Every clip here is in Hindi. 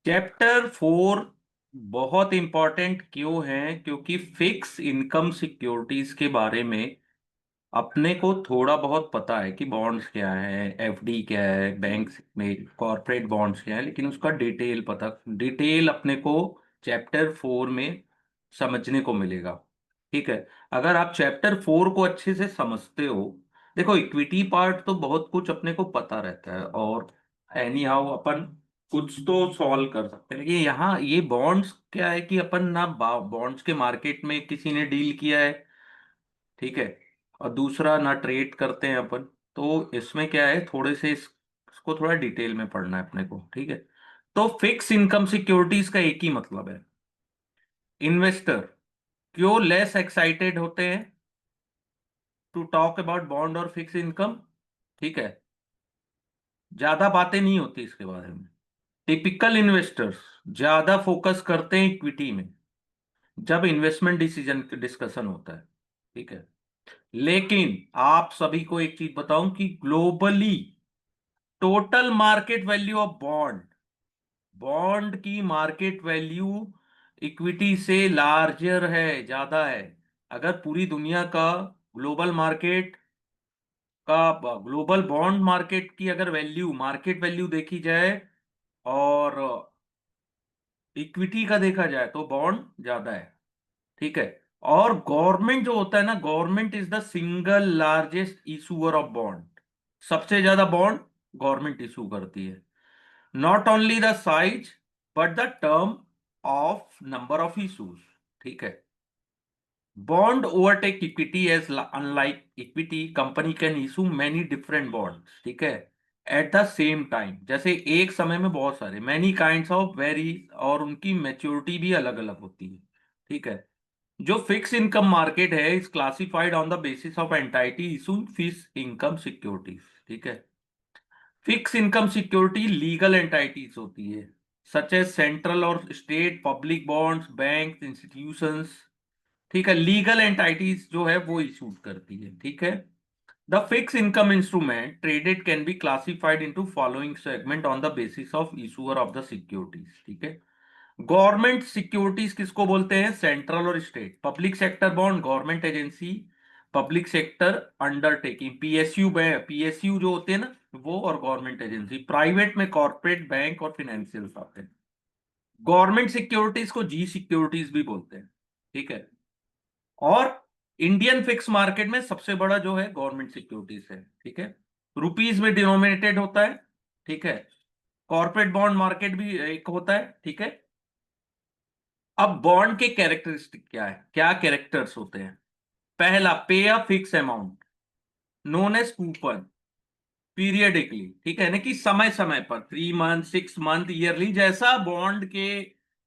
चैप्टर 4 बहुत इंपॉर्टेंट क्यों है? क्योंकि फिक्स इनकम सिक्योरिटीज के बारे में अपने को थोड़ा बहुत पता है कि बॉन्ड्स क्या है, एफडी क्या है, बैंक में कॉर्पोरेट बॉन्ड्स क्या है, लेकिन उसका डिटेल अपने को चैप्टर 4 में समझने को मिलेगा। ठीक है। अगर आप चैप्टर 4 को अच्छे से समझते हो, देखो इक्विटी पार्ट तो बहुत कुछ अपने को पता रहता है और एनी हाउ अपन कुछ तो सॉल्व कर सकते हैं, लेकिन यहाँ ये बॉन्ड्स क्या है कि अपन ना बॉन्ड्स के मार्केट में किसी ने डील किया है, ठीक है, और दूसरा ना ट्रेड करते हैं अपन। तो इसमें क्या है, थोड़े से इसको थोड़ा डिटेल में पढ़ना है अपने को, ठीक है। तो फिक्स इनकम सिक्योरिटीज का एक ही मतलब है, इन्वेस्टर क्यों लेस एक्साइटेड होते हैं टू टॉक अबाउट बॉन्ड और फिक्स इनकम, ठीक है। ज्यादा बातें नहीं होती इसके बारे में। टिपिकल इन्वेस्टर्स ज्यादा फोकस करते हैं इक्विटी में जब इन्वेस्टमेंट डिसीजन डिस्कशन होता है, ठीक है। लेकिन आप सभी को एक चीज बताऊं कि globally total market value of bond bond की मार्केट वैल्यू इक्विटी से लार्जर है, ज्यादा है। अगर पूरी दुनिया का global market global bond market की अगर वैल्यू मार्केट वैल्यू देखी जाए और इक्विटी का देखा जाए तो बॉन्ड ज्यादा है, ठीक है। और गवर्नमेंट जो होता है ना, government is the single largest issuer of bond. सबसे ज्यादा बॉन्ड गवर्नमेंट इशू करती है। Not only the size but the term of number of issues, ठीक है। Bond overtake equity as unlike equity company can issue many different bonds, ठीक है, एट द सेम टाइम। जैसे एक समय में बहुत सारे मेनी काइंड्स ऑफ वेरी, और उनकी मैच्योरिटी भी अलग अलग होती है, ठीक है। जो फिक्स इनकम मार्केट है is classified on the basis of entity issue fix income securities, ठीक है। Fix income security legal entities होती है, सच एज सेंट्रल और state public bonds, bank, institutions, ठीक है। लीगल एंटाइटीज जो है वो इशू करती है, ठीक है। The fix income instrument traded can be classified into following segment on the basis of issuer of the securities, ठीक है। गवर्नमेंट सिक्योरिटीज किसको बोलते हैं? सेंट्रल और state. Public sector bond government agency, public sector undertaking, PSU PSU जो होते हैं ना वो, और गवर्नमेंट एजेंसी। प्राइवेट में कॉर्पोरेट, बैंक और फिनेंशियल आते हैं। गवर्नमेंट सिक्योरिटीज को जी सिक्योरिटीज भी बोलते हैं, ठीक है। और इंडियन फिक्स मार्केट में सबसे बड़ा जो है गवर्नमेंट सिक्योरिटीज है, ठीक है। रुपीज में डिनोमिनेटेड होता है, ठीक है। कॉर्पोरेट बॉन्ड मार्केट भी एक होता है, ठीक है। अब बॉन्ड के कैरेक्टरिस्टिक क्या है, क्या कैरेक्टर्स होते हैं? पहला, pay a fix amount known as coupon periodically, ठीक है ना, कि समय समय पर 3 मंथ, 6 मंथ, ईयरली, जैसा बॉन्ड के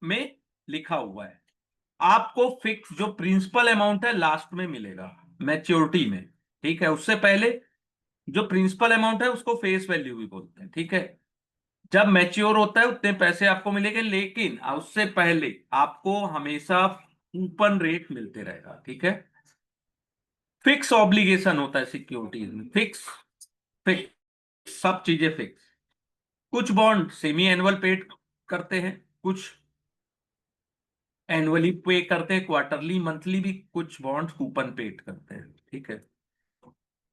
में लिखा हुआ है। आपको फिक्स जो प्रिंसिपल अमाउंट है लास्ट में मिलेगा मैच्योरिटी में, ठीक है। उससे पहले जो प्रिंसिपल अमाउंट है उसको फेस वैल्यू भी बोलते हैं, ठीक है। जब मैच्योर होता है उतने पैसे आपको मिलेंगे, लेकिन उससे पहले आपको हमेशा कूपन रेट मिलते रहेगा, ठीक है। फिक्स ऑब्लिगेशन होता है सिक्योरिटीज में, फिक्स फिक्स सब चीजें फिक्स। कुछ बॉन्ड सेमी एनुअल पेड करते हैं, कुछ एनुअली पे करते हैं, क्वार्टरली, मंथली भी कुछ बॉन्ड कूपन पेड करते हैं, ठीक है।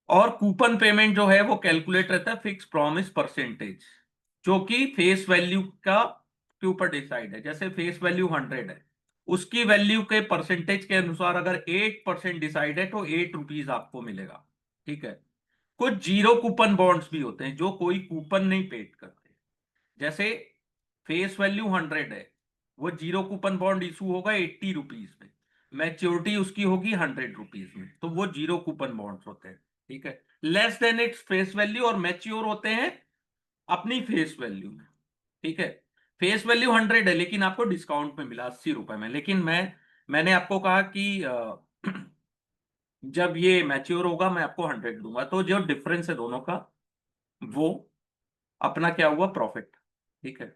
और कूपन पेमेंट जो है वो कैलकुलेट रहता है फिक्स प्रॉमिस परसेंटेज, जो कि फेस वैल्यू का के ऊपर डिसाइड है। जैसे फेस वैल्यू 100 है, उसकी वैल्यू के परसेंटेज के अनुसार अगर 8% डिसाइड है तो 8 रुपीज आपको मिलेगा, ठीक है। कुछ जीरो कूपन बॉन्ड्स भी होते हैं जो कोई कूपन नहीं पेड करते। जैसे फेस वैल्यू 100 है, वो जीरो कूपन बॉन्ड इशू होगा 80 रुपीज में, मैच्योरिटी उसकी होगी 100 रुपीज में, तो वो जीरो कूपन बॉन्ड्स होते हैं, ठीक है। Less than its face value और मैच्योर होते हैं अपनी फेस वैल्यू में, ठीक है। फेस वैल्यू 100 है लेकिन आपको डिस्काउंट में मिला 80 रुपए में, लेकिन मैंने आपको कहा कि जब ये मैच्योर होगा मैं आपको 100 दूंगा, तो जो डिफरेंस है दोनों का वो अपना क्या हुआ, प्रॉफिट, ठीक है।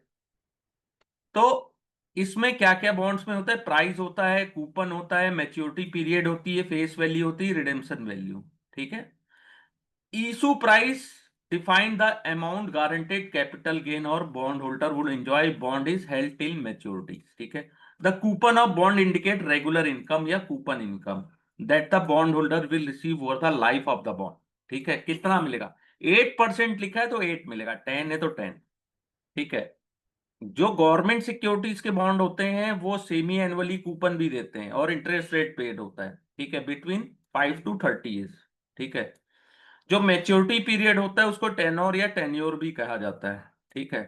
तो इसमें क्या क्या बॉन्ड्स में होता है? प्राइस होता है, कूपन होता है, मैच्योरिटी पीरियड होती है, फेस वैल्यू होती है, रिडेम्पशन वैल्यू, ठीक है। Issue price define the amount guaranteed capital gain or bondholder would enjoy bond is held till maturity. ठीक है. The coupon of bond indicate regular income या coupon income that the bondholder will receive over the life of the bond. ठीक है. कितना मिलेगा? 8% लिखा है तो 8 मिलेगा, 10 है तो 10. ठीक है. जो गवर्नमेंट सिक्योरिटीज के बॉन्ड होते हैं वो सेमी एनुअली कूपन भी देते हैं और इंटरेस्ट रेट पेड होता है. ठीक है. Between 5 to 30 years. ठीक है. जो मेच्योरिटी पीरियड होता है उसको टेनोर या टेन्योर भी कहा जाता है. ठीक है.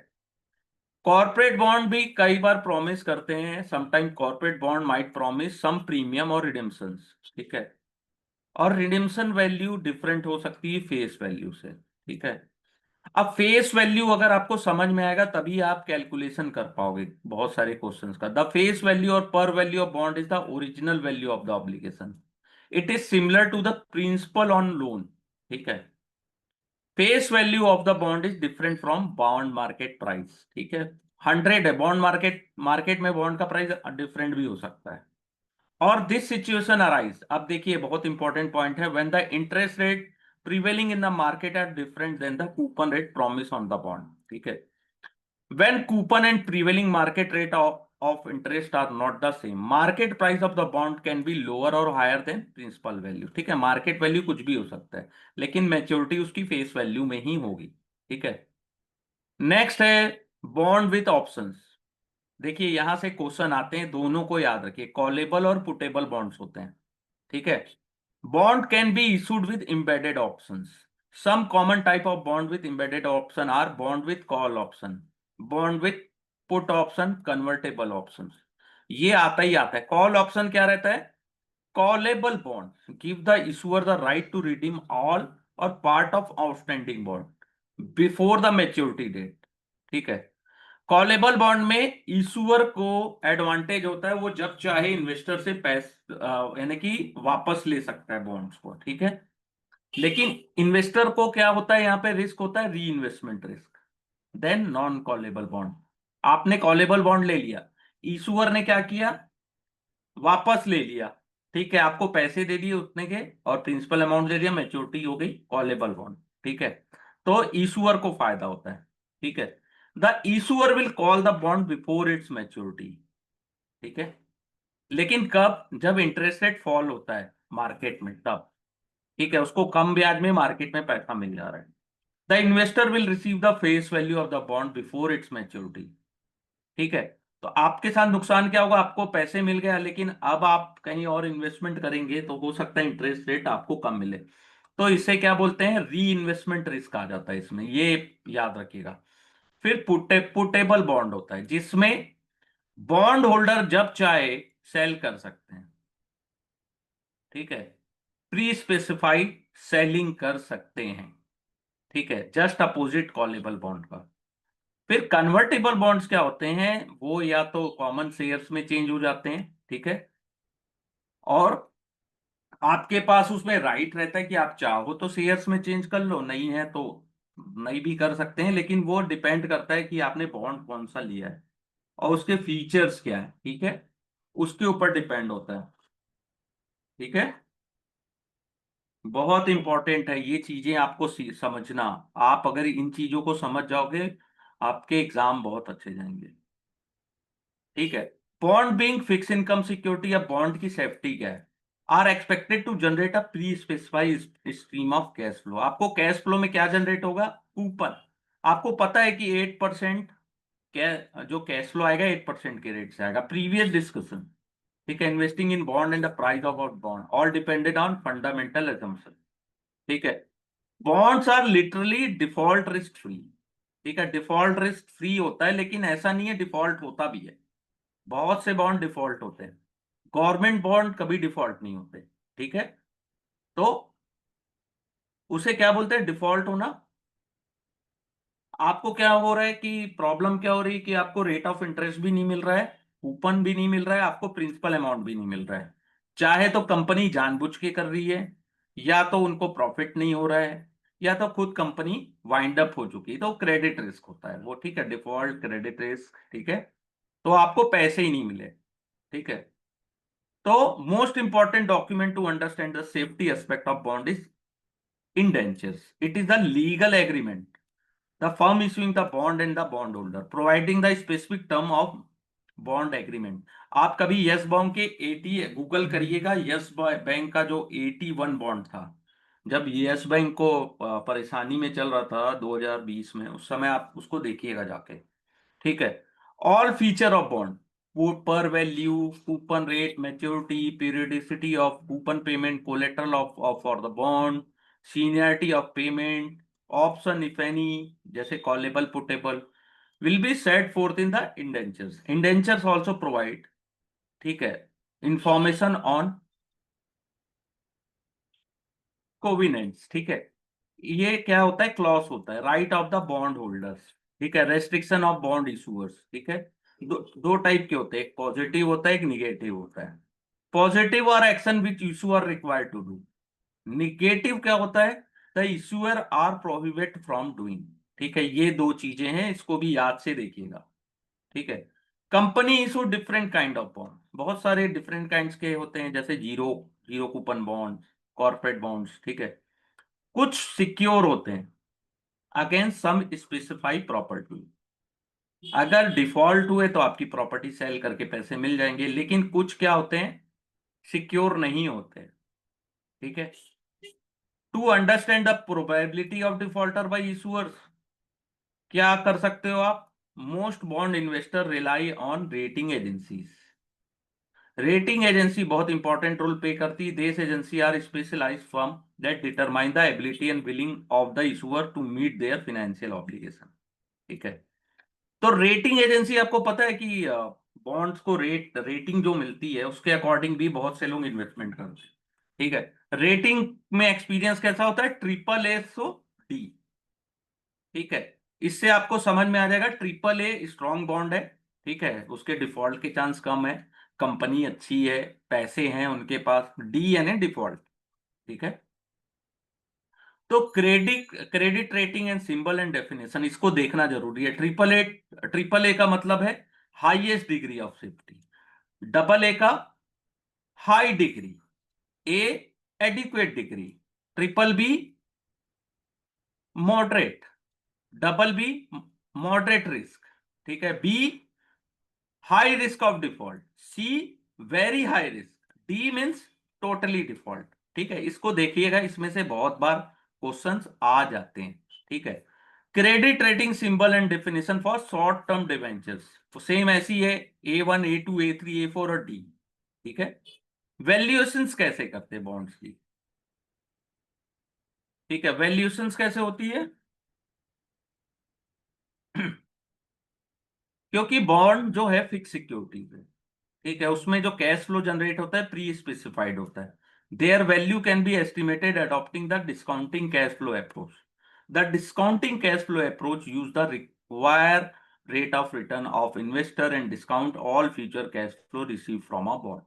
कॉर्पोरेट बॉन्ड भी कई बार प्रॉमिस करते हैं. Sometime corporate bond might promise some premium और रिडेम्पशन. ठीक है. और रिडेम्पशन वैल्यू डिफरेंट हो सकती है फेस वैल्यू से. ठीक है. अब फेस वैल्यू अगर आपको समझ में आएगा तभी आप कैलकुलेशन कर पाओगे बहुत सारे क्वेश्चंस का. द फेस वैल्यू और par value of bond is the original value of the obligation. It is similar to the principal on loan. ठीक है. Face value of the bond is different from bond market price. ठीक है. 100 है बॉन्ड मार्केट, मार्केट में बॉन्ड का प्राइस डिफरेंट भी हो सकता है. और दिस सिचुएशन अराइज, अब देखिए बहुत इंपॉर्टेंट पॉइंट है, when the interest rate prevailing in the market are different than the coupon rate promise on the bond. ठीक है. When coupon and prevailing market rate of interest are not the same, market price of the bond can be lower और हायर देन प्रिंसिपल वैल्यू. ठीक है. मार्केट वैल्यू कुछ भी हो सकता है लेकिन मैच्योरिटी उसकी फेस वैल्यू में ही होगी. ठीक है. नेक्स्ट है बॉन्ड विथ ऑप्शंस. देखिए यहां से क्वेश्चन आते हैं, दोनों को याद रखिए, कॉलेबल और पुटेबल बॉन्ड्स होते हैं. ठीक है. Bond can be issued with embedded options. Some common type of bond with embedded option are bond with call option, bond with put option, convertible option. ये आता ही आता है. कॉल ऑप्शन क्या रहता है? Callable bond give the issuer the right to redeem all or part of outstanding bond before the maturity date. ठीक है. कॉलेबल बॉन्ड में इशूअर को एडवांटेज होता है, वो जब चाहे इन्वेस्टर से पैसे यानी कि वापस ले सकता है बॉन्ड्स को. ठीक है. लेकिन इन्वेस्टर को क्या होता है यहाँ पे? रिस्क होता है reinvestment risk. Then non callable bond, आपने कॉलेबल बॉन्ड ले लिया, इशूअर ने क्या किया? वापस ले लिया. ठीक है. आपको पैसे दे दिए उतने के और प्रिंसिपल अमाउंट दे दिया, मैच्योरिटी हो गई कॉलेबल बॉन्ड. ठीक है. तो इशूअर को फायदा होता है. ठीक है. The issuer will call the bond before it's maturity. ठीक है. लेकिन कब? जब इंटरेस्ट रेट फॉल होता है मार्केट में तब. ठीक है. उसको कम ब्याज में मार्केट में पैसा मिल जा रहा है. The investor will receive the face value of the bond before it's maturity. ठीक है. तो आपके साथ नुकसान क्या होगा? आपको पैसे मिल गया लेकिन अब आप कहीं और इन्वेस्टमेंट करेंगे तो हो सकता है इंटरेस्ट रेट आपको कम मिले. तो इसे क्या बोलते हैं? री इन्वेस्टमेंट रिस्क आ जाता है इसमें, ये याद रखिएगा. फिर पुटेबल बॉन्ड होता है जिसमें बॉन्ड होल्डर जब चाहे सेल कर सकते हैं. ठीक है. प्री स्पेसिफाइड सेलिंग कर सकते हैं. ठीक है. जस्ट अपोजिट कॉलेबल बॉन्ड का. फिर कन्वर्टेबल बॉन्ड्स क्या होते हैं? वो या तो कॉमन शेयर्स में चेंज हो जाते हैं. ठीक है. और आपके पास उसमें राइट रहता है कि आप चाहो तो शेयर्स में चेंज कर लो, नहीं है तो नहीं भी कर सकते हैं, लेकिन वो डिपेंड करता है कि आपने बॉन्ड कौन सा लिया है और उसके फीचर्स क्या है. ठीक है. उसके ऊपर डिपेंड होता है. ठीक है. बहुत इंपॉर्टेंट है ये चीजें आपको समझना. आप अगर इन चीजों को समझ जाओगे आपके एग्जाम बहुत अच्छे जाएंगे. ठीक है. Bond being fix income security या बॉन्ड की सेफ्टी क्या है? Are expected to generate a pre specified stream of cash flow. आपको कैश फ्लो में क्या जनरेट होगा? कूपन. आपको पता है कि 8% जो कैश फ्लो आएगा 8% के रेट से आएगा. Previous discussion. ठीक है. Investing in bond and the price of bond all depended on fundamental assumption. ठीक है. Bonds are literally default risk free. ठीक है. डिफॉल्ट रिस्क फ्री होता है लेकिन ऐसा नहीं है डिफॉल्ट होता भी है. बहुत से बॉन्ड डिफॉल्ट होते हैं. गवर्नमेंट बॉन्ड कभी डिफॉल्ट नहीं होते. ठीक है. तो उसे क्या बोलते हैं? डिफॉल्ट होना. आपको क्या हो रहा है कि प्रॉब्लम क्या हो रही है कि आपको रेट ऑफ इंटरेस्ट भी नहीं मिल रहा है, कूपन भी नहीं मिल रहा है, आपको प्रिंसिपल अमाउंट भी नहीं मिल रहा है. चाहे तो कंपनी जानबूझ के कर रही है, या तो उनको प्रॉफिट नहीं हो रहा है, या तो खुद कंपनी वाइंड अप हो चुकी है, तो क्रेडिट रिस्क होता है वो. ठीक है. Default credit risk. ठीक है. तो आपको पैसे ही नहीं मिले. ठीक है. तो most important document to understand the safety aspect of bond is indentures. It is the legal agreement. The firm issuing the bond and the bondholder providing the specific term of bond agreement. आप कभी यस बैंक के 80 गूगल करिएगा, यस बैंक का जो 81 बॉन्ड था, जब यस बैंक को परेशानी में चल रहा था 2020 में, उस समय आप उसको देखिएगा जाके। ठीक है। All feature of bond, par value, coupon rate, maturity, periodicity of coupon payment, collateral of for the bond, seniority of payment, option if any, जैसे callable, puttable, will be set forth in the indentures. Indentures also provide, ठीक है, इंफॉर्मेशन ऑन कोविनेंट्स। ठीक है। ये क्या होता है, क्लॉज होता है, right of the bond holders. ठीक है। Restriction of bond issuers. ठीक है। दो टाइप के होते हैं, एक पॉजिटिव होता है, एक निगेटिव होता है। पॉजिटिव और action which issuer required to do. Negative क्या होता है, the issuer are prohibit from doing. ठीक है। ये दो चीजें हैं, इसको भी याद से देखिएगा। ठीक है। Company issue different kind of bond, बहुत सारे डिफरेंट काइंड्स के होते हैं, जैसे zero zero coupon bond, corporate bonds. ठीक है। कुछ सिक्योर होते हैं अगेंस्ट सम स्पेसिफाइड प्रॉपर्टी। अगर डिफॉल्ट हुए तो आपकी प्रॉपर्टी सेल करके पैसे मिल जाएंगे, लेकिन कुछ क्या होते हैं, सिक्योर नहीं होते। ठीक है। To understand the probability of defaulter by issuers, क्या कर सकते हो आप, most bond investor rely on rating agencies. Rating agency बहुत इंपॉर्टेंट रोल प्ले करती है। These agency are specialized firm that determine the ability and willing of the issuer to meet their financial obligation. ठीक है। तो रेटिंग एजेंसी, आपको पता है कि बॉन्ड्स को रेटिंग जो मिलती है उसके अकॉर्डिंग भी बहुत से लोग इन्वेस्टमेंट करते हैं। ठीक है। रेटिंग में एक्सपीरियंस कैसा होता है, ट्रिपल ए सो डी। ठीक है। इससे आपको समझ में आ जाएगा, ट्रिपल ए स्ट्रॉन्ग बॉन्ड है। ठीक है। उसके डिफॉल्ट के चांस कम है, कंपनी अच्छी है, पैसे हैं उनके पास। डी यानी डिफॉल्ट। ठीक है। तो credit credit rating and symbol and definition, इसको देखना जरूरी है। ट्रिपल ए का मतलब है highest degree of safety, double A का high degree, A adequate degree, triple B moderate, double B moderate risk. ठीक है। B high risk of default, C very high risk, D means totally default. ठीक है। इसको देखिएगा, इसमें से बहुत बार क्वेश्चंस आ जाते हैं। ठीक है। Credit rating symbol and definition for short term debentures, तो सेम ऐसी है, A1 A2 A3 A4 और डी। ठीक है। वैल्यूएशंस कैसे करते हैं बॉन्ड्स की, ठीक है, वैल्यूएशंस कैसे होती है क्योंकि बॉन्ड जो है फिक्स सिक्योरिटी है। ठीक है। उसमें जो कैश फ्लो जनरेट होता है प्री स्पेसिफाइड होता है। Their value can be estimated adopting the discounting cash flow approach. The discounting cash flow approach use the require rate of return of investor and discount all future cash flow receive from a bond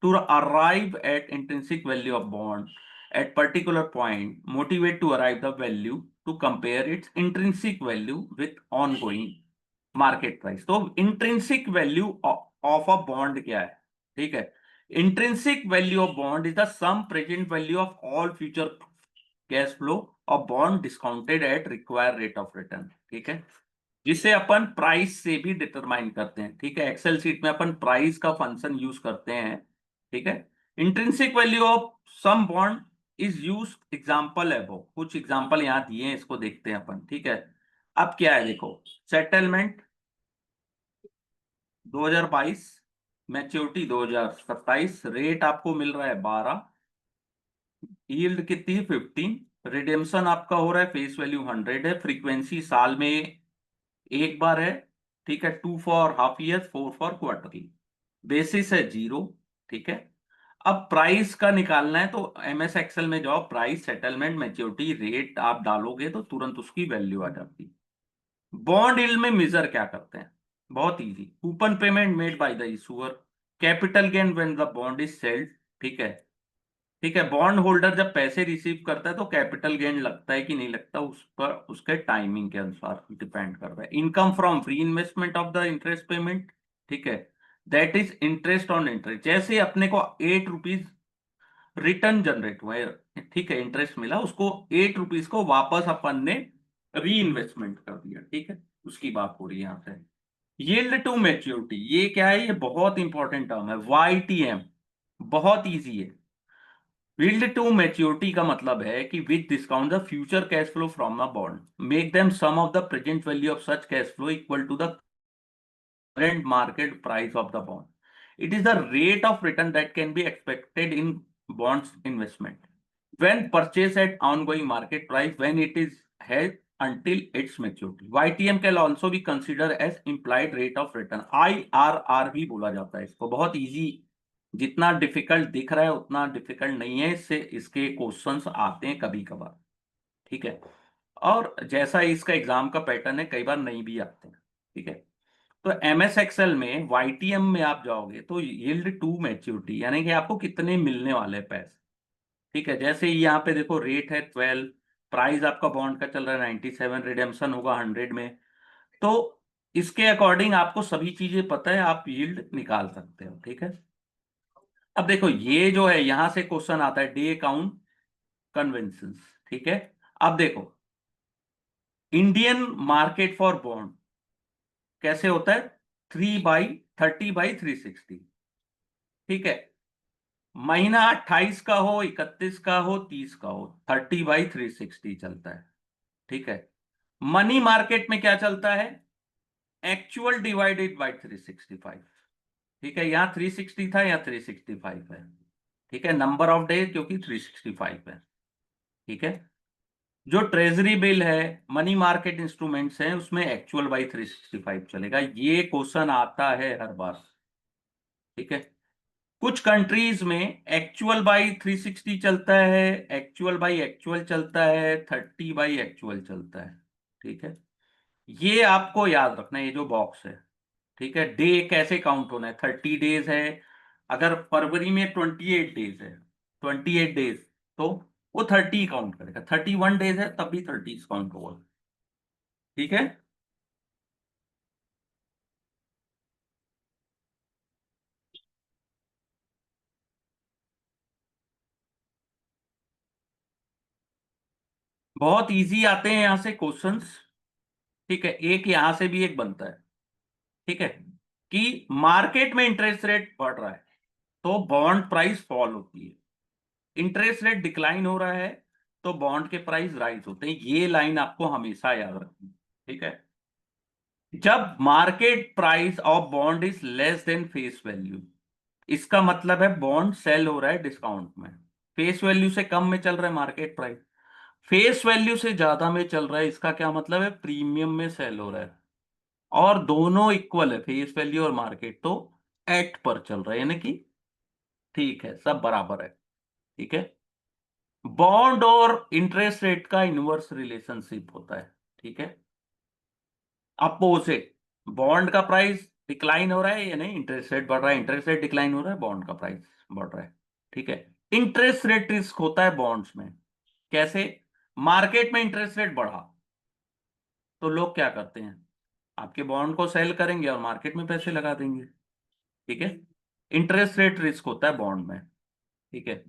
to arrive at intrinsic value of bond at particular point, motivate to arrive the value to compare its intrinsic value with ongoing market price. तो intrinsic value of a bond क्या है, ठीक है, intrinsic value of bond is the sum present value of all future cash flow of bond discounted at required rate of return. ठीक है। जिसे अपन प्राइस से भी डिटरमाइन करते हैं। ठीक है। एक्सेल सीट में अपन प्राइस का फंक्शन यूज करते हैं। ठीक है। Intrinsic value of some bond is use example है, वो कुछ एग्जांपल यहां दिए हैं, इसको देखते हैं अपन। ठीक है। अब क्या है देखो, सेटलमेंट 2022, मैच्योरिटी 2027, रेट आपको मिल रहा है 12, यील्ड कितनी 15, रिडेम्पशन आपका हो रहा है फेस वैल्यू 100 है, फ्रीक्वेंसी साल में एक बार है। ठीक है। 2 for half year, 4 for quarterly, basis है 0। ठीक है। अब प्राइस का निकालना है, तो एमएस एक्सेल में जाओ, प्राइस, सेटलमेंट, मैच्योरिटी, रेट आप डालोगे तो तुरंत उसकी वैल्यू आ जाती। बॉन्ड यील्ड में मेजर क्या करते हैं, बहुत easy, coupon payment made by the issuer, capital gain when the bond is sailed. ठीक है। ठीक है। बॉन्ड होल्डर जब पैसे रिसीव करता है तो कैपिटल गेन लगता है कि नहीं लगता, उस पर उसके टाइमिंग के अनुसार डिपेंड कर रहा है। Income from free investment of the interest payment. ठीक है। That is interest on interest, जैसे अपने को 8 रुपीज रिटर्न जनरेट हुआ है, ठीक है, इंटरेस्ट मिला उसको, 8 रुपीज को वापस अपन ने री इन्वेस्टमेंट कर दिया, ठीक है, उसकी बात हो रही है यहाँ पे। यील्ड टू मैच्योरिटी, ये क्या है, ये बहुत इंपॉर्टेंट टर्म है, YTM, बहुत इजी है। यील्ड टू मैच्योरिटी का मतलब है कि which discount the future cash flow from a bond, make them sum of the present value of such cash flow equal to the current market price of the bond. It is the rate of return that can be expected in bonds investment when purchased at ongoing market price when it is held until its maturity. YTM can also be considered as implied rate of return. IRR भी बोला जाता है इसको, बहुत इजी, जितना डिफिकल्ट दिख रहा है उतना डिफिकल्ट नहीं है, इससे इसके क्वेश्चंस आते हैं कभी कभार, ठीक है। और जैसा इसका एग्जाम का पैटर्न है, कई बार नहीं भी आते हैं, ठीक है। तो MS एक्सेल में YTM में आप जाओगे तो यील्ड टू मैच्योरिटी, यानी कि आपको कितने मिलने वाले हैं पैसे, ठीक है। जैसे यहाँ पे देखो रेट है 12, प्राइस आपका बॉन्ड का चल रहा है 97, रिडेम्पशन होगा 100 में, तो इसके अकॉर्डिंग आपको सभी चीजें पता है, आप यील्ड निकाल सकते हो, ठीक है। अब देखो ये जो है यहां से क्वेश्चन आता है डे काउंट कन्वेंशंस, ठीक है। अब देखो इंडियन मार्केट फॉर बॉन्ड कैसे होता है, 30/360, ठीक है। महीना 28 का हो, 31 का हो, 30 का हो, 30/360 चलता है, ठीक है। मनी मार्केट में क्या चलता है, एक्चुअल डिवाइडेड बाई 365, ठीक है। यहाँ 360 था, यहाँ 365 है, ठीक है, नंबर ऑफ डे क्योंकि 365 है, ठीक है। जो ट्रेजरी बिल है, मनी मार्केट इंस्ट्रूमेंट्स हैं, उसमें एक्चुअल बाई 365 चलेगा, ये क्वेश्चन आता है हर बार, ठीक है। कुछ कंट्रीज में एक्चुअल बाई 360 चलता है, एक्चुअल बाई एक्चुअल चलता है, 30/एक्चुअल चलता है, ठीक है। ये आपको याद रखना है, ये जो बॉक्स है, ठीक है। डे कैसे काउंट होना है, 30 डेज है, अगर फरवरी में 28 डेज है, 28 डेज, तो वो 30 काउंट करेगा, 31 डेज है तब भी 30 काउंट होगा, ठीक है। बहुत इजी आते हैं यहाँ से क्वेश्चंस, ठीक है। एक यहां से भी एक बनता है, ठीक है, कि मार्केट में इंटरेस्ट रेट बढ़ रहा है तो बॉन्ड प्राइस फॉल होती है, इंटरेस्ट रेट डिक्लाइन हो रहा है तो बॉन्ड के प्राइस राइज होते हैं, ये लाइन आपको हमेशा याद रखनी है, ठीक है। जब market price of bond is less than face value, इसका मतलब है बॉन्ड सेल हो रहा है डिस्काउंट में, फेस वैल्यू से कम में चल रहा है मार्केट प्राइस, फेस वैल्यू से ज्यादा में चल रहा है, इसका क्या मतलब है, प्रीमियम में सेल हो रहा है, और दोनों इक्वल है, फेस वैल्यू और मार्केट तो एट पर चल रहा है, यानी कि ठीक है, सब बराबर है, ठीक है। बॉन्ड और इंटरेस्ट रेट का इनवर्स रिलेशनशिप होता है, ठीक है, अपोजिट। बॉन्ड का प्राइस डिक्लाइन हो रहा है या नहीं, इंटरेस्ट रेट बढ़ रहा है, इंटरेस्ट रेट डिक्लाइन हो रहा है, बॉन्ड का प्राइस बढ़ रहा है, ठीक है। इंटरेस्ट रेट रिस्क होता है बॉन्ड्स में, कैसे, मार्केट में इंटरेस्ट रेट बढ़ा तो लोग क्या करते हैं, आपके बॉन्ड को सेल करेंगे और मार्केट में पैसे लगा देंगे, ठीक है। इंटरेस्ट रेट रिस्क होता है बॉन्ड में, ठीक है।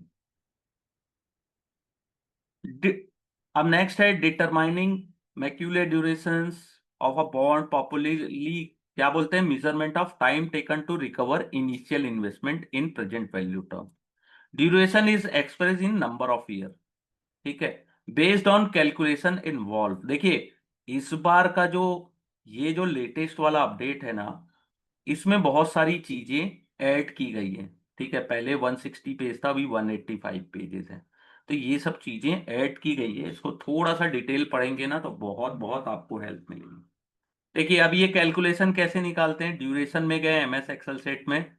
डि- अब नेक्स्ट है determining Macaulay durations of a bond, popularly क्या बोलते हैं, measurement of time taken to recover initial investment in present value term, duration is express in number of year, ठीक है, बेस्ड ऑन कैलकुलेशन इन्वॉल्व। देखिए इस बार का जो ये जो लेटेस्ट वाला अपडेट है ना, इसमें बहुत सारी चीजें ऐड की गई हैं, ठीक है। पहले 160 पेज था, अभी 185 पेजेस है, तो ये सब चीजें ऐड की गई है, इसको थोड़ा सा डिटेल पढ़ेंगे ना तो बहुत बहुत आपको हेल्प मिलेगी। देखिए अब ये कैलकुलेशन कैसे निकालते हैं, ड्यूरेशन में गए MS एक्सेल सेट में,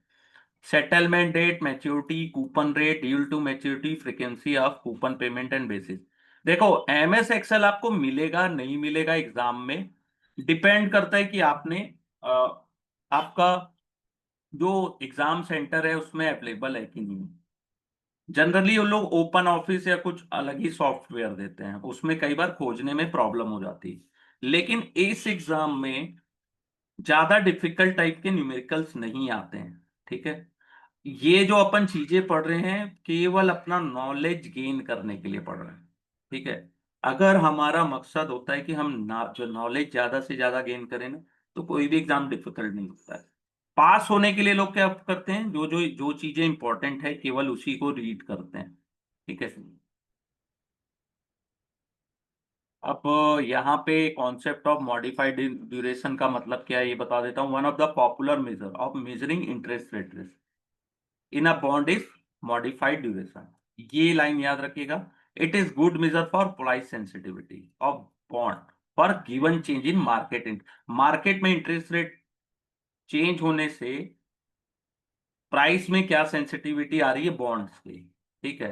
settlement date, maturity, coupon rate, yield to maturity, frequency of coupon payment and basis. देखो MS एक्सेल आपको मिलेगा नहीं मिलेगा एग्जाम में, डिपेंड करता है कि आपने आपका जो एग्जाम सेंटर है उसमें अवेलेबल है कि नहीं। जनरली वो लोग ओपन ऑफिस या कुछ अलग ही सॉफ्टवेयर देते हैं, उसमें कई बार खोजने में प्रॉब्लम हो जाती है, लेकिन इस एग्जाम में ज्यादा डिफिकल्ट टाइप के न्यूमेरिकल्स नहीं आते हैं, ठीक है। ये जो अपन चीजें पढ़ रहे हैं केवल अपना नॉलेज गेन करने के लिए पढ़ रहे हैं, ठीक है। अगर हमारा मकसद होता है कि हम जो नॉलेज ज्यादा से ज्यादा गेन करें ना, तो कोई भी एग्जाम डिफिकल्ट नहीं होता है। पास होने के लिए लोग क्या करते हैं, जो जो जो चीजें इंपॉर्टेंट है केवल उसी को रीड करते हैं, ठीक है। अब यहाँ पे कॉन्सेप्ट ऑफ मॉडिफाइड ड्यूरेशन का मतलब क्या है ये बता देता हूँ। One of the popular measure of measuring interest rate risk in a bond is modified duration. ये लाइन याद रखिएगा। It is good measure for price sensitivity of bond for given change in market. Market में इंटरेस्ट रेट चेंज होने से प्राइस में क्या सेंसिटिविटी आ रही है बॉन्ड्स की, ठीक है।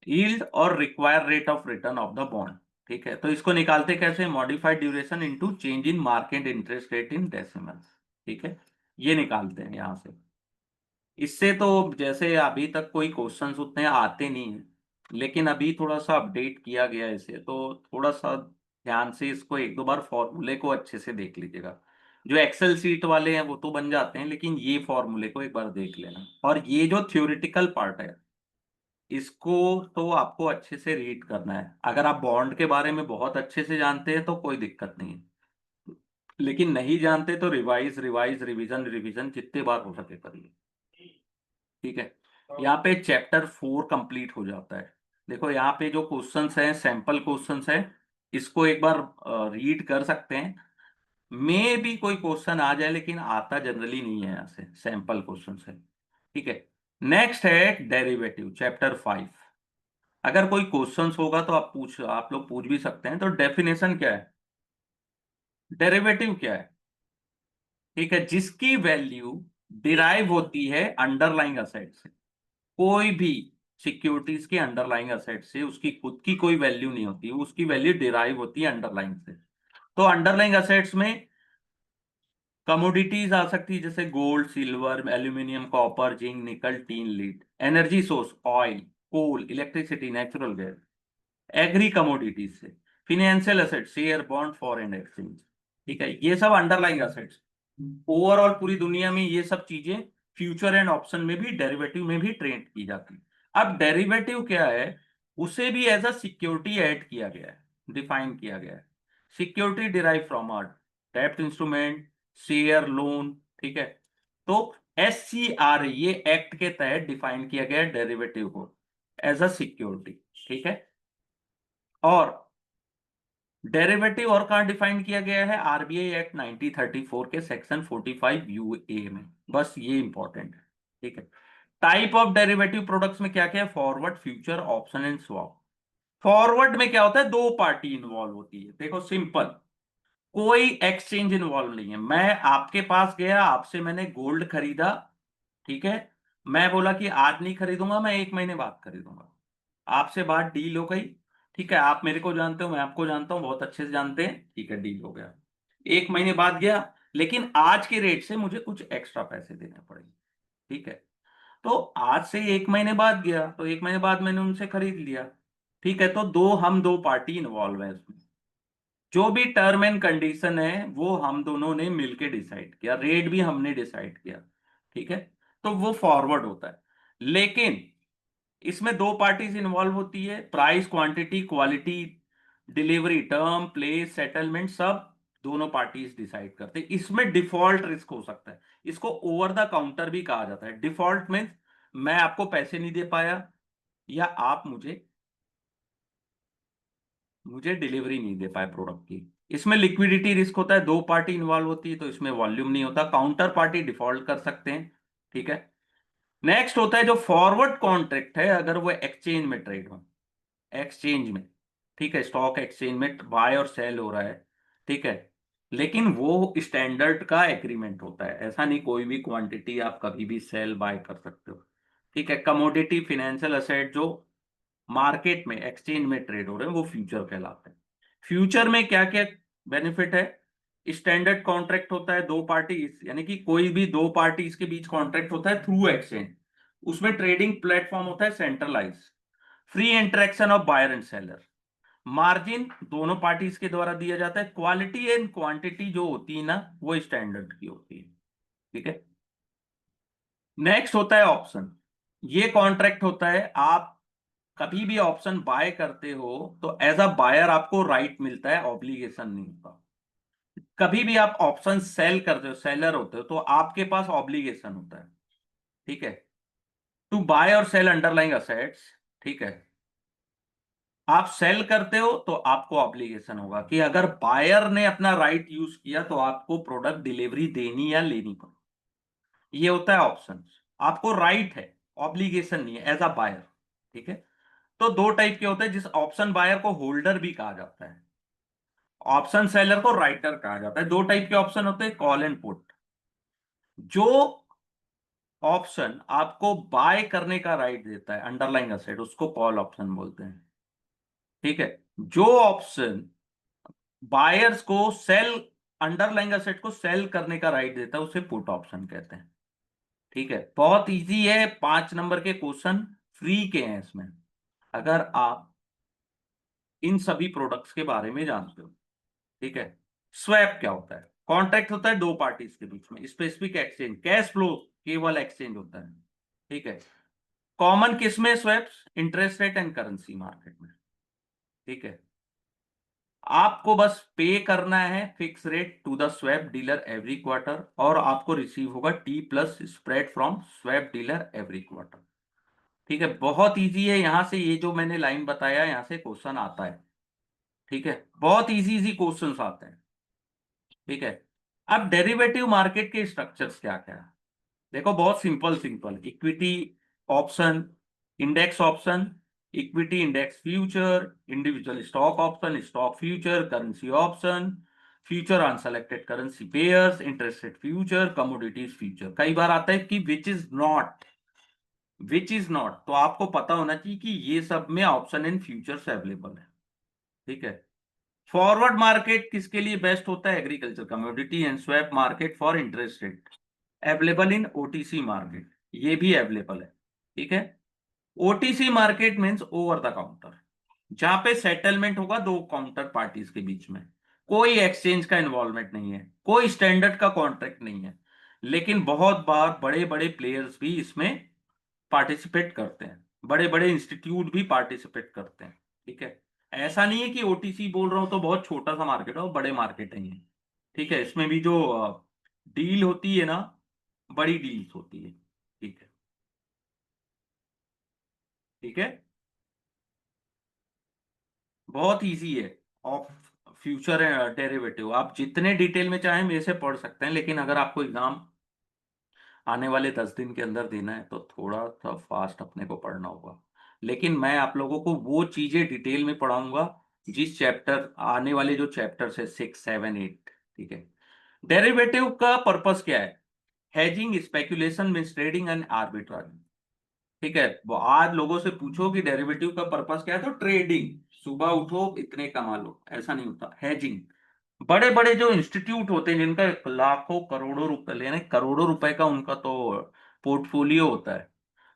यील्ड और require rate of return of the bond, ठीक है। तो इसको निकालते कैसे, modified duration into change in market interest rate in decimals, ठीक है। ये निकालते हैं यहां से। इससे तो जैसे अभी तक कोई क्वेश्चंस उतने आते नहीं है, लेकिन अभी थोड़ा सा अपडेट किया गया है इसे, तो थोड़ा सा ध्यान से इसको एक दो बार फॉर्मूले को अच्छे से देख लीजिएगा। जो एक्सेल सीट वाले हैं वो तो बन जाते हैं, लेकिन ये फॉर्मूले को एक बार देख लेना। और ये जो थ्योरेटिकल पार्ट है इसको तो आपको अच्छे से रीड करना है। अगर आप बॉन्ड के बारे में बहुत अच्छे से जानते हैं तो कोई दिक्कत नहीं है, लेकिन नहीं जानते तो रिवाइज रिवाइज रिवीजन रिवीजन जितने बार हो सके करिए, ठीक है। यहाँ पे चैप्टर 4 कंप्लीट हो जाता है। देखो यहाँ पे जो क्वेश्चंस हैं सैंपल क्वेश्चंस है, इसको एक बार रीड कर सकते हैं। मे भी कोई क्वेश्चन आ जाए, लेकिन आता जनरली नहीं है यहाँ से, सैंपल क्वेश्चन है, ठीक है। नेक्स्ट है डेरिवेटिव चैप्टर 5। अगर कोई क्वेश्चंस होगा तो आप लोग पूछ भी सकते हैं। तो डेफिनेशन क्या है, डेरिवेटिव क्या है, ठीक है। जिसकी वैल्यू डिराइव होती है अंडरलाइंग असेट से। कोई भी सिक्योरिटीज के अंडरलाइंग असेट से उसकी खुद की कोई वैल्यू नहीं होती, उसकी वैल्यू डिराइव होती है अंडरलाइंग से। तो अंडरलाइंग असेट्स में कमोडिटीज आ सकती है, जैसे gold silver aluminium copper zinc nickel tin lead. Energy source oil coal electricity natural gas. Agri commodities से financial asset share bond foreign exchange, ठीक है। ये सब अंडरलाइंग असेट्स। ओवरऑल पूरी दुनिया में ये सब चीजें फ्यूचर एंड ऑप्शन में भी डेरिवेटिव में भी ट्रेड की जाती है। अब डेरिवेटिव क्या है, उसे भी एज अ सिक्योरिटी ऐड किया गया है, डिफाइन किया गया है। सिक्योरिटी डिराइव फ्रॉम आर डेब्ट इंस्ट्रूमेंट शेयर लोन, ठीक है। तो SCR ये एक्ट के तहत डिफाइन किया गया है डेरिवेटिव को एज अ सिक्योरिटी, ठीक है। और डेरिवेटिव और कहाँ डिफाइन किया गया है, RBI एक्ट 1934 के सेक्शन 45 UA में। बस ये इंपॉर्टेंट है, ठीक है। टाइप ऑफ डेरिवेटिव प्रोडक्ट्स में क्या क्या है, forward future option and swap. Forward में क्या होता है, दो पार्टी इन्वॉल्व होती है। देखो सिंपल, कोई एक्सचेंज इन्वॉल्व नहीं है। मैं आपके पास गया, आपसे मैंने गोल्ड खरीदा, ठीक है। मैं बोला कि आज नहीं खरीदूंगा, मैं 1 महीने बाद खरीदूंगा। आपसे बात डील हो गई, ठीक है। आप मेरे को जानते हो, मैं आपको जानता हूँ, बहुत अच्छे से जानते हैं, ठीक है, डील हो गया। 1 महीने बाद गया, लेकिन आज के रेट से मुझे कुछ एक्स्ट्रा पैसे देने पड़ेंगे, ठीक है। तो आज से 1 महीने बाद गया, तो 1 महीने बाद मैंने उनसे खरीद लिया, ठीक है। तो हम दो पार्टी इन्वॉल्व है इसमें। जो भी टर्म एंड कंडीशन है वो हम दोनों ने मिलके डिसाइड किया, रेट भी हमने डिसाइड किया, ठीक है। तो वो फॉरवर्ड होता है। लेकिन इसमें दो पार्टीज इन्वॉल्व होती है, price quantity quality delivery term place settlement सब दोनों पार्टीज डिसाइड करते हैं। इसमें डिफॉल्ट रिस्क हो सकता है, इसको ओवर द काउंटर भी कहा जाता है। डिफॉल्ट मीन्स मैं आपको पैसे नहीं दे पाया, या आप मुझे मुझे डिलीवरी नहीं दे पाए प्रोडक्ट की। इसमें लिक्विडिटी रिस्क होता है, दो पार्टी इन्वॉल्व होती है तो इसमें वॉल्यूम नहीं होता, काउंटर पार्टी डिफॉल्ट कर सकते हैं, ठीक है। नेक्स्ट होता है जो फॉरवर्ड कॉन्ट्रैक्ट है, अगर वो एक्सचेंज में ट्रेड हो, एक्सचेंज में, ठीक है, स्टॉक एक्सचेंज में बाय और सेल हो रहा है, ठीक है। लेकिन वो स्टैंडर्ड का एग्रीमेंट होता है, ऐसा नहीं कोई भी क्वांटिटी आप कभी भी सेल बाय कर सकते हो, ठीक है। कमोडिटी फिनेंशियल असेट जो मार्केट में एक्सचेंज में ट्रेड हो रहे हैं वो फ्यूचर कहलाते हैं। फ्यूचर में क्या क्या बेनिफिट है, स्टैंडर्ड कॉन्ट्रैक्ट होता है दो पार्टी, यानी कि कोई भी दो पार्टीज के बीच कॉन्ट्रैक्ट होता है थ्रू एक्सचेंज। उसमें ट्रेडिंग प्लेटफॉर्म होता है centralize. Free interaction of buyer and seller. Margin दोनों पार्टीज के द्वारा दिया जाता है। क्वालिटी एंड क्वांटिटी जो होती है ना वो स्टैंडर्ड की होती है, ठीक है। नेक्स्ट होता है ऑप्शन। ये कॉन्ट्रैक्ट होता है, आप कभी भी ऑप्शन बाय करते हो तो एज अ बायर आपको राइट मिलता है, ऑब्लिगेशन नहीं होता। कभी भी आप ऑप्शन सेल करते हो, सेलर होते हो, तो आपके पास ऑब्लिगेशन होता है। ठीक है, टू बाय और सेल अंडरलाइंग असेट्स। ठीक है, आप सेल करते हो तो आपको ऑब्लिगेशन होगा कि अगर बायर ने अपना राइट यूज किया तो आपको प्रोडक्ट डिलीवरी देनी या लेनी पड़े। ये होता है ऑप्शन। आपको राइट है, ऑब्लिगेशन नहीं है एज अ बायर। ठीक है, तो दो टाइप के होते हैं, जिस ऑप्शन बायर को होल्डर भी कहा जाता है, ऑप्शन सेलर को राइटर कहा जाता है। दो टाइप के ऑप्शन होते हैं, कॉल एंड पुट। जो ऑप्शन आपको बाय करने का राइट देता है अंडरलाइंग असेट, उसको कॉल ऑप्शन बोलते हैं। ठीक है, जो ऑप्शन बायर्स को सेल, अंडरलाइंग असेट को सेल करने का राइट देता है, उसे पुट ऑप्शन कहते हैं। ठीक है, बहुत इजी है, 5 नंबर के क्वेश्चन फ्री के हैं इसमें, अगर आप इन सभी प्रोडक्ट्स के बारे में जानते हो। ठीक है, स्वैप क्या होता है? कॉन्ट्रैक्ट होता है दो पार्टीज के बीच में, स्पेसिफिक एक्सचेंज, कैश फ्लो केवल एक्सचेंज होता है। ठीक है, कॉमन किसमें swaps? Interest rate and currency market में। ठीक है, आपको बस पे करना है fix rate to the swap dealer every quarter, और आपको रिसीव होगा T plus spread from swap dealer every quarter. ठीक है, बहुत इजी है, यहां से ये जो मैंने लाइन बताया यहां से क्वेश्चन आता है। ठीक है, बहुत इजी इजी क्वेश्चंस आते हैं। ठीक है, अब डेरिवेटिव मार्केट के स्ट्रक्चर्स क्या क्या है? देखो, बहुत simple simple, equity option, index option, equity index future, individual stock option, stock future, currency option, future on selected currency pairs, interest rate future, commodities future. कई बार आता है कि which is not, which is not, तो आपको पता होना चाहिए कि ये सब में ऑप्शन एंड फ्यूचर्स अवेलेबल है। ठीक है, फॉरवर्ड मार्केट किसके लिए बेस्ट होता है? Agriculture commodity and swap market for interest rate, available in OTC market, ये भी अवेलेबल है। ठीक है, OTC market means over the counter, जहां पे सेटलमेंट होगा दो काउंटर पार्टीज के बीच में, कोई एक्सचेंज का इन्वॉल्वमेंट नहीं है, कोई स्टैंडर्ड का कॉन्ट्रैक्ट नहीं है, लेकिन बहुत बार बड़े बड़े प्लेयर्स भी इसमें पार्टिसिपेट करते हैं, बड़े बड़े इंस्टीट्यूट भी पार्टिसिपेट करते हैं। ठीक है, ऐसा नहीं है कि ओटीसी बोल रहा हूं तो बहुत छोटा सा मार्केट है, वो बड़े मार्केट है ये। ठीक है, इसमें भी जो डील होती है ना, बड़ी डील्स होती है। ठीक है, ठीक है, बहुत इजी है। ऑफ फ्यूचर डेरिवेटिव आप जितने डिटेल में चाहें मेरे से पढ़ सकते हैं, लेकिन अगर आपको एग्जाम आने वाले 10 दिन के अंदर देना है तो थोड़ा सा फास्ट अपने को पढ़ना होगा। लेकिन मैं आप लोगों को वो चीजें डिटेल में पढ़ाऊंगा जिस चैप्टर, आने वाले जो चैप्टर है 6, 7, 8। ठीक है, डेरिवेटिव का पर्पस क्या है? Hedging, speculation means trading and arbitrage. ठीक है, वो आज लोगों से पूछो कि डेरिवेटिव का पर्पस क्या है, तो ट्रेडिंग, सुबह उठो इतने कमा लो, ऐसा नहीं होता। हेजिंग, बड़े बड़े जो इंस्टीट्यूट होते हैं जिनका लाखों करोड़ों रुपए, लेने करोड़ों रुपए का उनका तो पोर्टफोलियो होता है,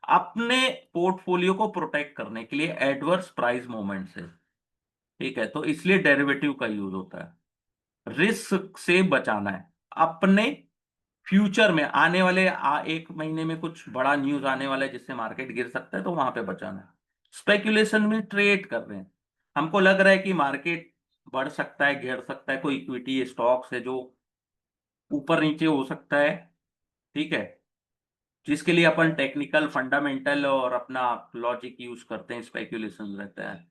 अपने पोर्टफोलियो को प्रोटेक्ट करने के लिए एडवर्स प्राइस मूवमेंट से। ठीक है, तो इसलिए डेरिवेटिव का यूज होता है, रिस्क से बचाना है अपने। फ्यूचर में आने वाले 1 महीने में कुछ बड़ा न्यूज आने वाला है जिससे मार्केट गिर सकता है, तो वहां पे बचाना है। स्पेकुलेशन में ट्रेड कर रहे हैं, हमको लग रहा है कि मार्केट बढ़ सकता है, गिर सकता है, कोई इक्विटी स्टॉक्स है जो ऊपर नीचे हो सकता है। ठीक है, जिसके लिए अपन टेक्निकल फंडामेंटल और अपना लॉजिक यूज करते हैं, स्पेकुलेशन रहता है।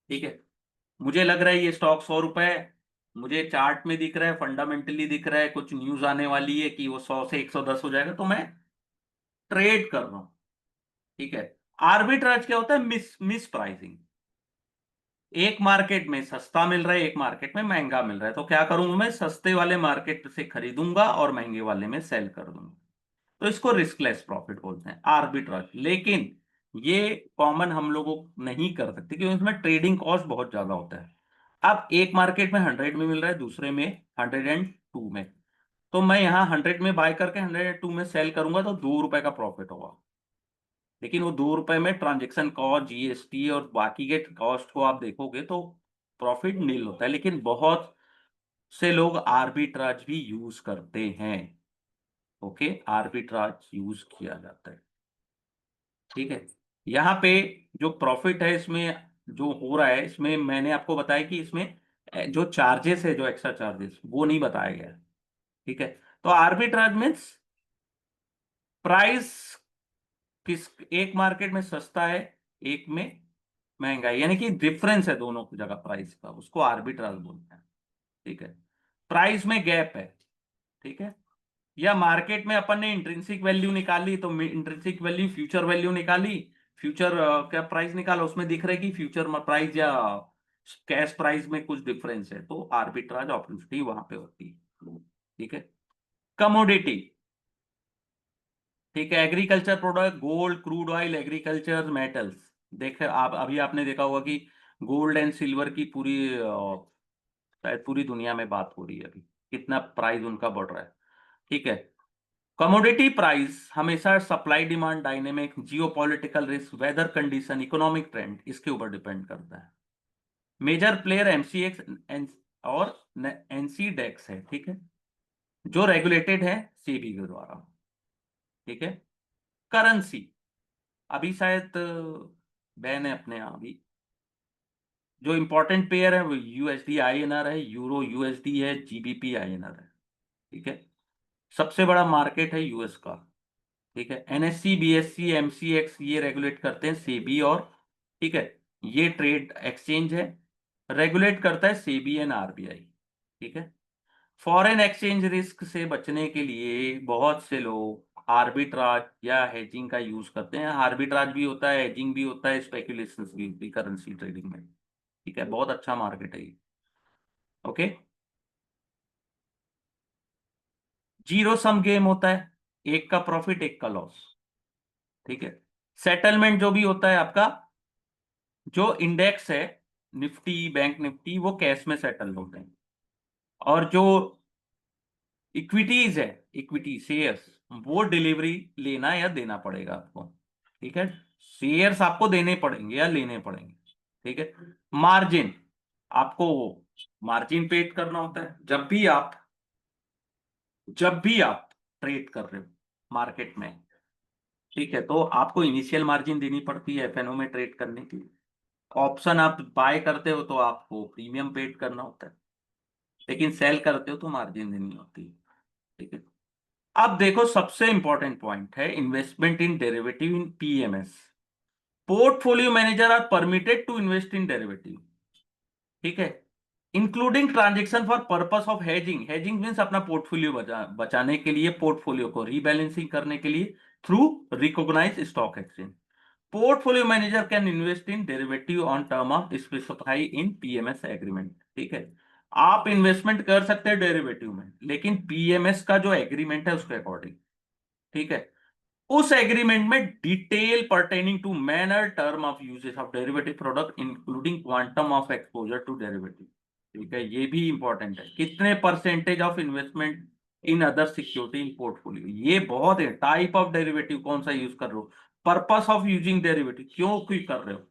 ठीक है, मुझे लग रहा है ये स्टॉक 100 रुपए है, मुझे चार्ट में दिख रहा है, फंडामेंटली दिख रहा है, कुछ न्यूज आने वाली है कि वो 100 से 110 हो जाएगा, तो मैं ट्रेड कर रहा हूं। ठीक है, आर्बिट्राज क्या होता है? मिस मिस प्राइसिंग, एक मार्केट में सस्ता मिल रहा है, एक मार्केट में महंगा मिल रहा है, तो क्या करूंगा? मैं सस्ते वाले मार्केट से खरीदूंगा और महंगे वाले में सेल कर दूंगा, तो इसको रिस्कलेस प्रॉफिट बोलते हैं, आर्बिट्राज। लेकिन ये कॉमन हम लोगों नहीं कर सकते क्योंकि इसमें ट्रेडिंग कॉस्ट बहुत ज्यादा होता है। अब एक मार्केट में 100 में मिल रहा है, दूसरे में 102 में, तो मैं यहाँ 100 में बाय करके 102 में सेल करूंगा तो 2 रुपए का प्रॉफिट होगा। लेकिन वो 2 रुपए में ट्रांजेक्शन कॉस्ट, जीएसटी और बाकी के कॉस्ट को आप देखोगे तो प्रॉफिट नील होता है, लेकिन बहुत से लोग आर्बिट्राज भी यूज करते हैं। ओके, आर्बिट्राज यूज किया जाता है। ठीक है। यहाँ पे जो प्रॉफिट है इसमें जो हो रहा है, इसमें मैंने आपको बताया कि इसमें जो चार्जेस है, जो एक्स्ट्रा चार्जेस, वो नहीं बताया गया है। ठीक है। तो आर्बिट्राज मीन्स प्राइस किस एक मार्केट में सस्ता है, एक में महंगा है, यानी कि डिफरेंस है दोनों की जगह प्राइस का, उसको आर्बिट्राज बोलते हैं। ठीक है। प्राइस में गैप है। ठीक है। या मार्केट में अपन ने इंट्रिंसिक वैल्यू निकाली, तो इंट्रिंसिक वैल्यू फ्यूचर वैल्यू निकाली, फ्यूचर क्या प्राइस निकाला, उसमें दिख रहा है कि फ्यूचर प्राइस या कैश प्राइस में कुछ डिफरेंस है, तो आर्बिट्राज अपॉर्चुनिटी वहां पे होती है। ठीक है। कमोडिटी। ठीक है। Agriculture product, gold, crude oil, agriculture metals. देखे आप, अभी आपने देखा होगा कि गोल्ड एंड सिल्वर की पूरी शायद पूरी दुनिया में बात हो रही है अभी, कितना प्राइस उनका बढ़ रहा है। ठीक है। कमोडिटी प्राइस हमेशा supply demand dynamic, geopolitical risk, weather condition, economic trend, इसके ऊपर डिपेंड करता है। मेजर प्लेयर एमसीएक्स और एनसी डेक्स है। ठीक है। जो रेगुलेटेड है सेबी के द्वारा। ठीक है। करेंसी, अभी शायद बैन है अपने यहाँ अभी। जो इंपॉर्टेंट पेयर है वो यूएसडी आईएनआर है, यूरो यूएसडी है, जीबीपी आईएनआर है। ठीक है। सबसे बड़ा मार्केट है यूएस का। ठीक है। एनएससी, बीएससी, एमसीएक्स ये रेगुलेट करते हैं सेबी और, ठीक है, ये ट्रेड एक्सचेंज है, रेगुलेट करता है सेबी एंड आरबीआई। ठीक है। फॉरेन एक्सचेंज रिस्क से बचने के लिए बहुत से लोग आर्बिट्राज या हेजिंग का यूज करते हैं। आर्बिट्राज भी होता है, हेजिंग भी होता है, स्पेकुलेशंस भी होती है करेंसी ट्रेडिंग में। ठीक है। बहुत अच्छा मार्केट है ये। ओके। जीरो सम गेम होता है, एक का प्रॉफिट एक का लॉस। ठीक है। सेटलमेंट जो भी होता है आपका, जो इंडेक्स है, निफ्टी, बैंक निफ्टी, वो कैश में सेटल होते हैं। और जो इक्विटीज है, इक्विटी शेयर्स, वो डिलीवरी लेना या देना पड़ेगा आपको। ठीक है। शेयर्स आपको देने पड़ेंगे या लेने पड़ेंगे। ठीक है। मार्जिन, आपको मार्जिन पेड करना होता है जब भी आप ट्रेड कर रहे हो मार्केट में। ठीक है। तो आपको इनिशियल मार्जिन देनी पड़ती है एफएनओ में ट्रेड करने के लिए। ऑप्शन आप बाय करते हो तो आपको प्रीमियम पेड करना होता है, लेकिन सेल करते हो तो मार्जिन देनी होती है। ठीक है। अब देखो, सबसे इंपॉर्टेंट पॉइंट है investment in derivative in PMS. Portfolio manager are permitted to invest in derivative. ठीक है। Including transaction for purpose of hedging. Hedging means अपना पोर्टफोलियो बचाने के लिए, पोर्टफोलियो को रीबैलेंसिंग करने के लिए, through recognize stock exchange. Portfolio manager can invest in derivative on term of specify in PMS agreement. ठीक है। आप इन्वेस्टमेंट कर सकते हैं डेरिवेटिव में, लेकिन पीएमएस का जो एग्रीमेंट है उसके अकॉर्डिंग। ठीक है। उस एग्रीमेंट में detail pertaining to manner, term of uses of derivative product, including quantum of exposure to derivative. ठीक है। ये भी इंपॉर्टेंट है, कितने percentage of investment in other security in portfolio, ये बहुत है। टाइप ऑफ डेरिवेटिव कौन सा यूज कर रहे हो, पर्पस ऑफ यूजिंग डेरिवेटिव, क्यों कर रहे हो,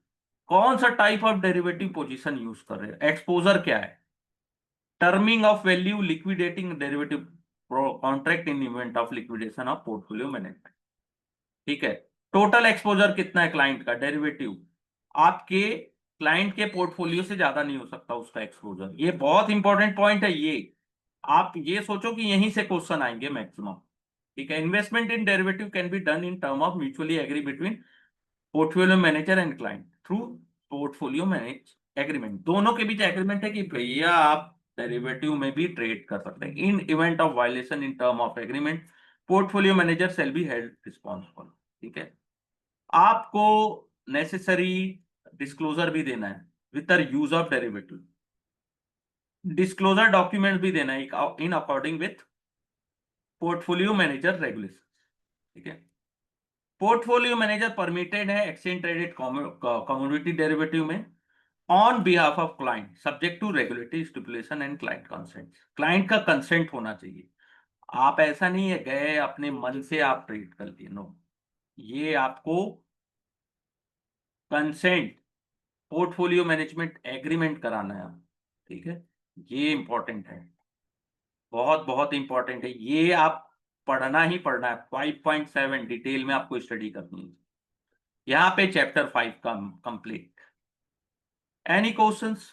कौन सा type of derivative position use कर रहे हो, एक्सपोजर क्या है, terming of value, liquidating derivative contract in event of liquidation of portfolio management. ठीक है। टोटल एक्सपोजर कितना है क्लाइंट का, डेरिवेटिव आपके क्लाइंट के पोर्टफोलियो से ज्यादा नहीं हो सकता उसका एक्सपोजर। ये बहुत इंपॉर्टेंट पॉइंट है ये। आप ये सोचो कि यहीं से क्वेश्चन आएंगे मैक्सिमम। ठीक है। Investment in derivative can be done in term of mutually agree between portfolio manager and client through portfolio manage agreement. दोनों के बीच एग्रीमेंट है कि भैया आप डेरिवेटिव में भी ट्रेड कर सकते हैं। In event of violation in term of agreement, portfolio manager shall be held responsible. ठीक है। आपको नेसेसरी डिस्क्लोजर भी देना है with the use of derivative, disclosure document भी देना है in according with portfolio manager regulation. ठीक है। पोर्टफोलियो मैनेजर परमिटेड है एक्सचेंज ट्रेडेड कमोडिटी डेरिवेटिव में on behalf of client, subject to regulatory stipulation and client consent. Client का कंसेंट होना चाहिए। आप ऐसा नहीं है गए अपने मन से आप ट्रेड कर लिए, नो, ये आपको कंसेंट, पोर्टफोलियो मैनेजमेंट एग्रीमेंट कराना है आप। ठीक है। ये इंपॉर्टेंट है, बहुत बहुत इंपॉर्टेंट है ये। आप पढ़ना ही पढ़ना है। 5.7 डिटेल में आपको स्टडी करनी है। यहाँ पे चैप्टर 5 का कंप्लीट। Any questions?